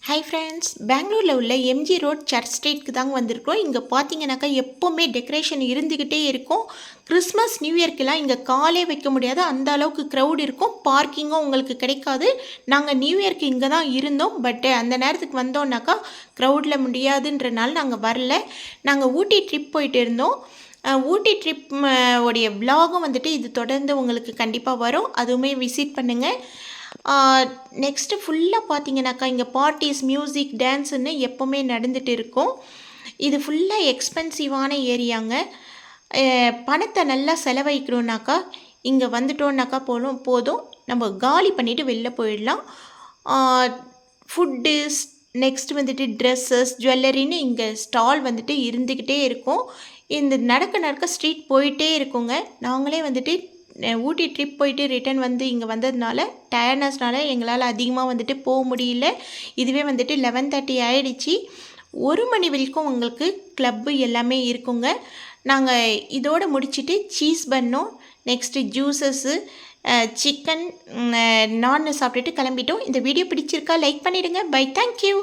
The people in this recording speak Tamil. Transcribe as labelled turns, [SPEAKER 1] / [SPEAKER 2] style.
[SPEAKER 1] ஹை ஃப்ரெண்ட்ஸ், பெங்களூரில் உள்ள எம்ஜி ரோட் சர்ச் ஸ்ட்ரீட்க்கு தாங்க வந்திருக்கோம். இங்கே பார்த்தீங்கன்னாக்கா எப்போவுமே டெக்கரேஷன் இருந்துக்கிட்டே இருக்கும். கிறிஸ்மஸ் நியூ இயர்க்கெல்லாம் இங்கே காலே வைக்க முடியாது, அந்த அளவுக்கு க்ரௌட் இருக்கும். பார்க்கிங்கும் உங்களுக்கு கிடைக்காது. நாங்கள் நியூ இயர்க்கு இங்கே தான் இருந்தோம், பட் அந்த நேரத்துக்கு வந்தோன்னாக்கா க்ரௌடில் முடியாதுன்றனால நாங்கள் வரல. நாங்கள் ஊட்டி ட்ரிப் போயிட்டு இருந்தோம். ஊட்டி ட்ரிப் உடைய விலாகும் வந்துட்டு இது தொடர்ந்து உங்களுக்கு கண்டிப்பாக வரும். அதுவுமே விசிட் பண்ணுங்கள். நெக்ஸ்ட்டு ஃபுல்லாக பார்த்தீங்கன்னாக்கா இங்கே பார்ட்டிஸ், மியூசிக், டான்ஸுன்னு எப்போவுமே நடந்துகிட்டு இருக்கும். இது ஃபுல்லாக எக்ஸ்பென்சிவான ஏரியாங்க. பணத்தை நல்லா செலவழிக்கணுன்னாக்கா இங்கே வந்துட்டோன்னாக்கா போதும், நம்ம காலி பண்ணிவிட்டு வெளில போயிடலாம். ஃபுட்டு, நெக்ஸ்ட் வந்துட்டு ட்ரெஸ்ஸஸ், ஜுவல்லரின்னு இங்கே ஸ்டால் வந்துட்டு இருந்துக்கிட்டே இருக்கும். இந்த நடக்க ஸ்ட்ரீட் போயிட்டே இருக்குங்க. நாங்களே வந்துட்டு ஊட்டி ட்ரிப் போயிட்டு ரிட்டன் வந்து இங்கே வந்ததுனால டயர்ட்னஸ்னால எங்களால் அதிகமாக வந்துட்டு போக முடியல. இதுவே வந்துட்டு 11:30 ஆகிடுச்சி. 1 மணி வரைக்கும் உங்களுக்கு கிளப்பு எல்லாமே இருக்குங்க. நாங்கள் இதோடு முடிச்சுட்டு சீஸ் பன்னும், நெக்ஸ்ட்டு ஜூஸஸ்ஸு, சிக்கன், நான் சாப்பிட்டுட்டு கிளம்பிட்டோம். இந்த வீடியோ பிடிச்சிருக்கா லைக் பண்ணிவிடுங்க. Bye, thank you.